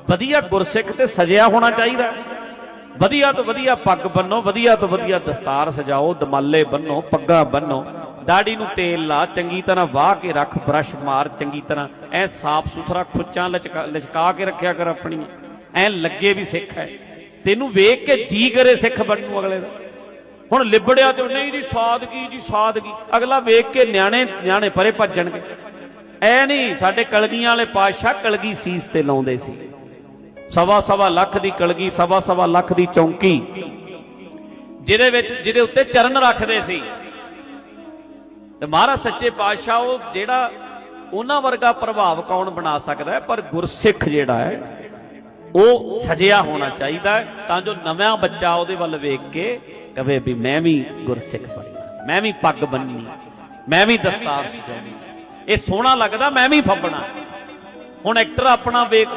ਵਧੀਆ ਗੁਰਸਿੱਖ ਤੇ ਸਜਿਆ ਹੋਣਾ ਚਾਹੀਦਾ। ਵਧੀਆ ਤੋਂ ਵਧੀਆ ਪੱਗ ਬੰਨੋ, ਵਧੀਆ ਤੋਂ ਵਧੀਆ ਦਸਤਾਰ ਸਜਾਓ, ਦਮਾਲੇ ਬੰਨੋ, ਪੱਗਾਂ ਬੰਨੋ, ਦਾੜੀ ਨੂੰ ਤੇਲ ਲਾ, ਚੰਗੀ ਤਰ੍ਹਾਂ ਵਾਹ ਕੇ ਰੱਖ, ਬਰਸ਼ ਮਾਰ ਚੰਗੀ ਤਰ੍ਹਾਂ, ਐ ਸਾਫ ਸੁਥਰਾ ਖੁੱਚਾਂ ਲਚਕਾ ਕੇ ਰੱਖਿਆ ਕਰ ਆਪਣੀ, ਐ ਲੱਗੇ ਵੀ ਸਿੱਖ ਹੈ। ਤੈਨੂੰ ਵੇਖ ਕੇ ਜੀ ਕਰੇ ਸਿੱਖ ਬਣਨ ਨੂੰ ਅਗਲੇ ਦਾ। ਹੁਣ ਲਿਬੜਿਆ ਤੇ ਨਹੀਂ ਜੀ ਸਾਦਗੀ ਜੀ ਸਾਦਗੀ, ਅਗਲਾ ਵੇਖ ਕੇ ਨਿਆਣੇ ਪਰੇ ਭੱਜਣਗੇ। ਐ ਨਹੀਂ, ਸਾਡੇ ਕਲਗੀਆਂ ਵਾਲੇ ਪਾਤਸ਼ਾਹ ਕਲਗੀ ਸੀਸ ਤੇ ਲਾਉਂਦੇ ਸੀ। 1.25 ਲੱਖ ਦੀ ਕਲਗੀ, 1.25 ਲੱਖ ਦੀ ਚੌਂਕੀ, ਜਿਹਦੇ ਉੱਤੇ ਚਰਨ ਰੱਖਦੇ ਸੀ। ਤੇ ਮਹਾਰਾਜ ਸੱਚੇ ਪਾਤਸ਼ਾਹ ਉਹ ਜਿਹੜਾ ਉਹਨਾਂ ਵਰਗਾ ਪ੍ਰਭਾਵ ਕੌਣ ਬਣਾ ਸਕਦਾ ਹੈ, ਪਰ ਗੁਰਸਿੱਖ ਜਿਹੜਾ ਹੈ ਉਹ ਸਜਿਆ ਹੋਣਾ ਚਾਹੀਦਾ ਹੈ, ਤਾਂ ਜੋ ਨਵਾਂ ਬੱਚਾ ਉਹਦੇ ਵੱਲ ਵੇਖ ਕੇ ਕਵੇ ਵੀ ਮੈਂ ਵੀ ਗੁਰਸਿੱਖ ਬਣਨਾ, ਮੈਂ ਵੀ ਪੱਗ ਬੰਨਣੀ, ਮੈਂ ਵੀ ਦਸਤਾਰ ਸਜਾਉਣੀ, ਇਹ ਸੋਹਣਾ ਲੱਗਦਾ, ਮੈਂ ਵੀ ਫੱਬਣਾ। ਹੁਣ ਐਕਟਰ ਆਪਣਾ ਵੇਖ